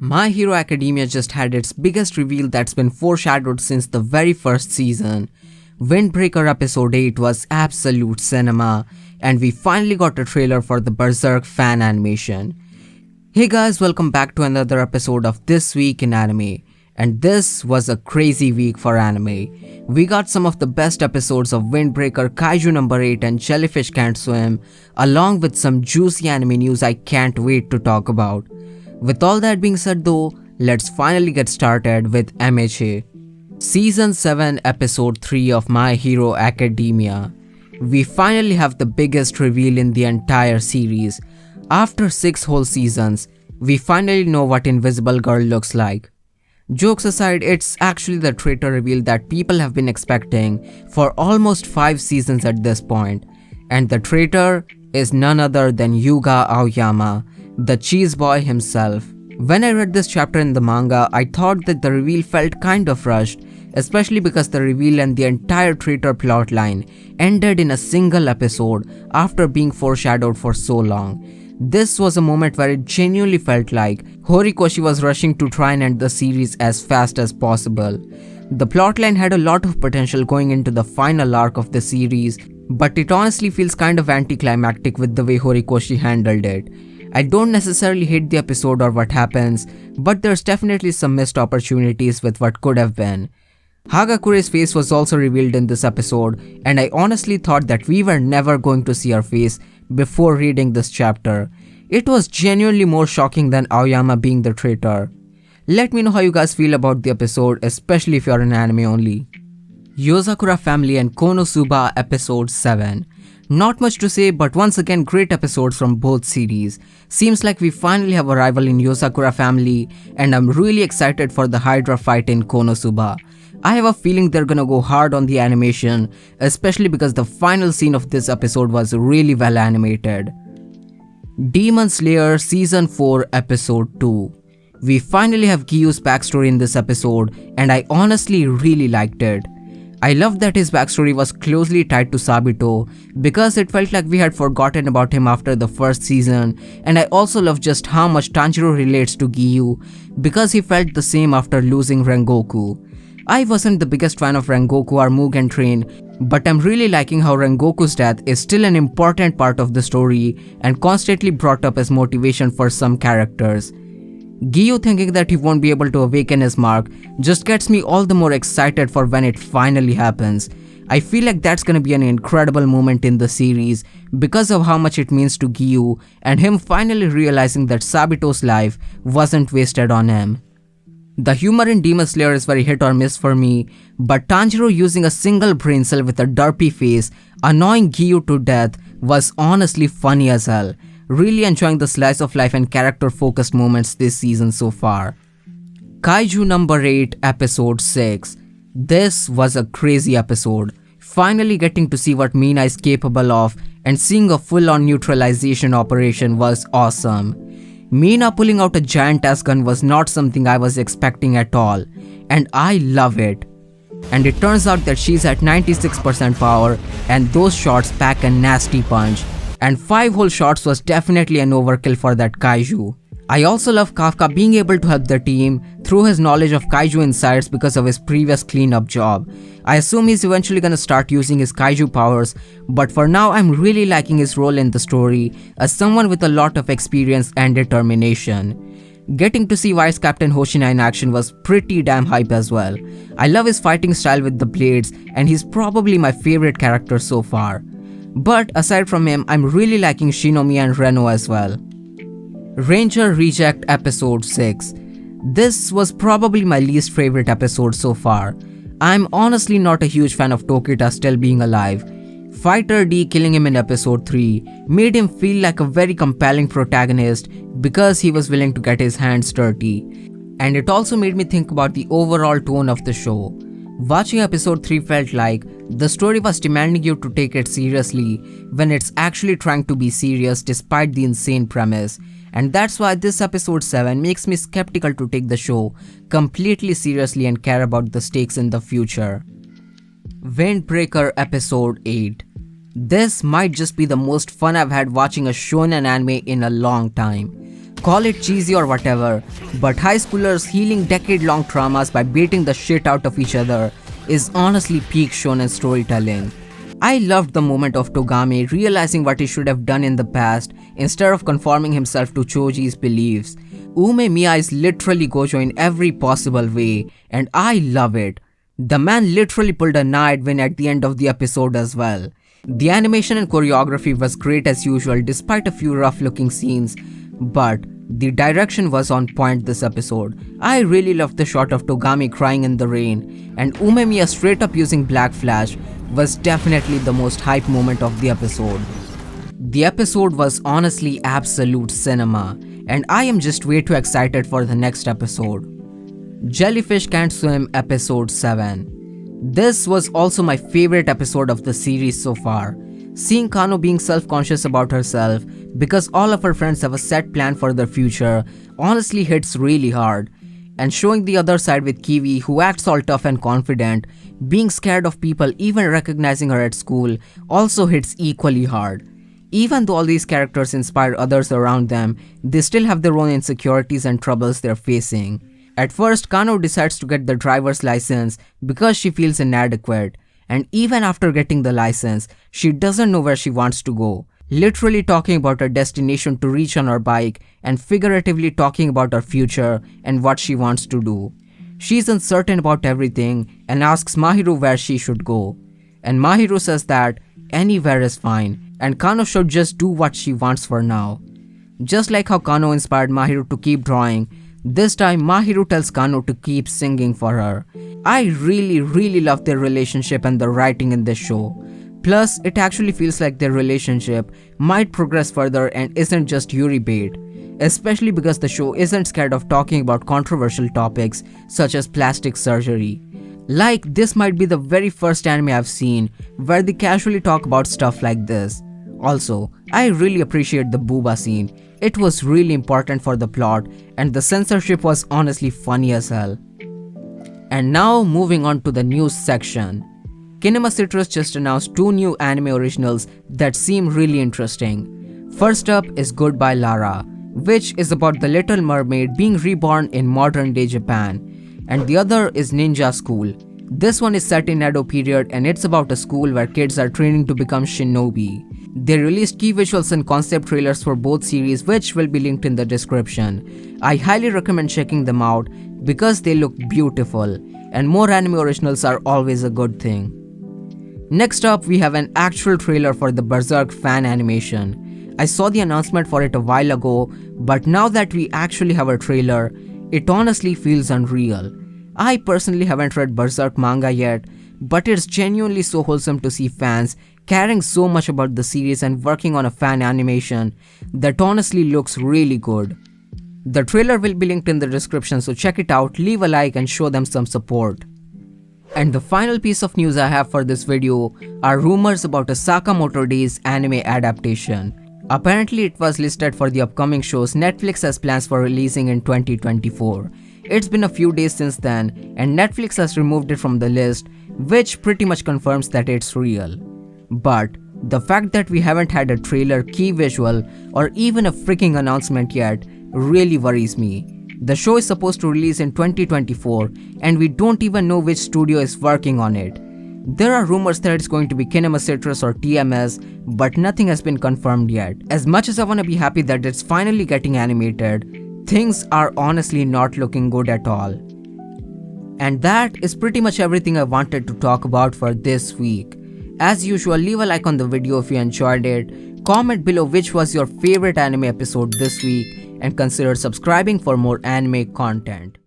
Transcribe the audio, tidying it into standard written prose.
My Hero Academia just had its biggest reveal that's been foreshadowed since the very first season. Windbreaker episode 8 was absolute cinema, and we finally got a trailer for the Berserk fan animation. Hey guys, welcome back to another episode of This Week in Anime. And this was a crazy week for anime. We got some of the best episodes of Windbreaker, Kaiju number 8 and Jellyfish Can't Swim, along with some juicy anime news I can't wait to talk about. With all that being said though, let's finally get started with MHA. Season 7 Episode 3 of My Hero Academia. We finally have the biggest reveal in the entire series. After 6 whole seasons, we finally know what Invisible Girl looks like. Jokes aside, it's actually the traitor reveal that people have been expecting for almost 5 seasons at this point. And the traitor is none other than Yuga Aoyama, the cheese boy himself. When I read this chapter in the manga, I thought that the reveal felt kind of rushed, especially because the reveal and the entire traitor plotline ended in a single episode after being foreshadowed for so long. This was a moment where it genuinely felt like Horikoshi was rushing to try and end the series as fast as possible. The plotline had a lot of potential going into the final arc of the series, but it honestly feels kind of anticlimactic with the way Horikoshi handled it. I don't necessarily hate the episode or what happens, but there's definitely some missed opportunities with what could have been. Hagakure's face was also revealed in this episode, and I honestly thought that we were never going to see her face before reading this chapter. It was genuinely more shocking than Aoyama being the traitor. Let me know how you guys feel about the episode, especially if you're an anime only. Yozakura Family and Konosuba Episode 7. Not much to say, but once again great episodes from both series. Seems like we finally have a rival in Yozakura Family, and I'm really excited for the Hydra fight in Konosuba. I have a feeling they're gonna go hard on the animation, especially because the final scene of this episode was really well animated. Demon Slayer Season 4 Episode 2. We finally have Gyu's backstory in this episode, and I honestly really liked it. I loved that his backstory was closely tied to Sabito because it felt like we had forgotten about him after the first season, and I also love just how much Tanjiro relates to Gyu because he felt the same after losing Rengoku. I wasn't the biggest fan of Rengoku or Mugen Train, but I'm really liking how Rengoku's death is still an important part of the story and constantly brought up as motivation for some characters. Gyu thinking that he won't be able to awaken his mark just gets me all the more excited for when it finally happens. I feel like that's gonna be an incredible moment in the series because of how much it means to Gyu and him finally realizing that Sabito's life wasn't wasted on him. The humor in Demon Slayer is very hit or miss for me, but Tanjiro using a single brain cell with a derpy face, annoying Gyu to death was honestly funny as hell. Really enjoying the slice of life and character focused moments this season so far. Kaiju number 8 Episode 6. This was a crazy episode. Finally getting to see what Mina is capable of and seeing a full-on neutralization operation was awesome. Mina pulling out a giant ass gun was not something I was expecting at all, and I love it. And it turns out that she's at 96% power and those shots pack a nasty punch. And 5 whole shots was definitely an overkill for that Kaiju. I also love Kafka being able to help the team through his knowledge of Kaiju insights because of his previous cleanup job. I assume he's eventually gonna start using his Kaiju powers, but for now I'm really liking his role in the story as someone with a lot of experience and determination. Getting to see Vice Captain Hoshina in action was pretty damn hype as well. I love his fighting style with the blades, and he's probably my favorite character so far. But aside from him, I'm really liking Shinomi and Reno as well. Ranger Reject Episode 6. This was probably my least favorite episode so far. I'm honestly not a huge fan of Tokita still being alive. Fighter D killing him in episode 3 made him feel like a very compelling protagonist because he was willing to get his hands dirty. And it also made me think about the overall tone of the show. Watching episode 3 felt like the story was demanding you to take it seriously when it's actually trying to be serious despite the insane premise, and that's why this episode 7 makes me skeptical to take the show completely seriously and care about the stakes in the future. Windbreaker Episode 8. This might just be the most fun I've had watching a shonen anime in a long time. Call it cheesy or whatever, but high schoolers healing decade-long traumas by beating the shit out of each other is honestly peak shonen storytelling. I loved the moment of Togami realizing what he should have done in the past instead of conforming himself to Choji's beliefs. Ume Miya is literally Gojo in every possible way, and I love it. The man literally pulled a Knight win at the end of the episode as well. The animation and choreography was great as usual despite a few rough looking scenes, but the direction was on point this episode. I really loved the shot of Togami crying in the rain, and Umemiya straight up using Black Flash was definitely the most hype moment of the episode. The episode was honestly absolute cinema, and I am just way too excited for the next episode. Jellyfish Can't Swim episode 7. This was also my favorite episode of the series so far. Seeing Kano being self-conscious about herself because all of her friends have a set plan for their future honestly hits really hard, and showing the other side with Kiwi, who acts all tough and confident, being scared of people even recognizing her at school, also hits equally hard. Even though all these characters inspire others around them, they still have their own insecurities and troubles they're facing. At first, Kano decides to get the driver's license because she feels inadequate, and even after getting the license, she doesn't know where she wants to go, literally talking about her destination to reach on her bike and figuratively talking about her future and what she wants to do. She's uncertain about everything and asks Mahiru where she should go, and Mahiru says that anywhere is fine and Kano should just do what she wants for now. Just like how Kano inspired Mahiru to keep drawing, this time Mahiru tells Kano to keep singing for her. I really love their relationship and the writing in this show. Plus, it actually feels like their relationship might progress further and isn't just Yuri bait, especially because the show isn't scared of talking about controversial topics such as plastic surgery. Like, this might be the very first anime I've seen where they casually talk about stuff like this. Also, I really appreciate the booba scene. It was really important for the plot, and the censorship was honestly funny as hell. And now moving on to the news section. Kinema Citrus just announced 2 new anime originals that seem really interesting. First up is Goodbye Lara, which is about the Little Mermaid being reborn in modern day Japan, and the other is Ninja School. This one is set in Edo period and it's about a school where kids are training to become shinobi. They released key visuals and concept trailers for both series, which will be linked in the description. I highly recommend checking them out because they look beautiful, and more anime originals are always a good thing. Next up, we have an actual trailer for the Berserk fan animation. I saw the announcement for it a while ago, but now that we actually have a trailer, it honestly feels unreal. I personally haven't read Berserk manga yet, but it's genuinely so wholesome to see fans caring so much about the series and working on a fan animation that honestly looks really good. The trailer will be linked in the description, so check it out, leave a like and show them some support. And the final piece of news I have for this video are rumors about a Sakamoto Days anime adaptation. Apparently it was listed for the upcoming shows Netflix has plans for releasing in 2024. It's been a few days since then and Netflix has removed it from the list, which pretty much confirms that it's real. But the fact that we haven't had a trailer, key visual, or even a freaking announcement yet really worries me. The show is supposed to release in 2024 and we don't even know which studio is working on it. There are rumors that it's going to be Kinema Citrus or TMS, but nothing has been confirmed yet. As much as I wanna be happy that it's finally getting animated, things are honestly not looking good at all. And that is pretty much everything I wanted to talk about for this week. As usual, leave a like on the video if you enjoyed it, comment below which was your favorite anime episode this week, and consider subscribing for more anime content.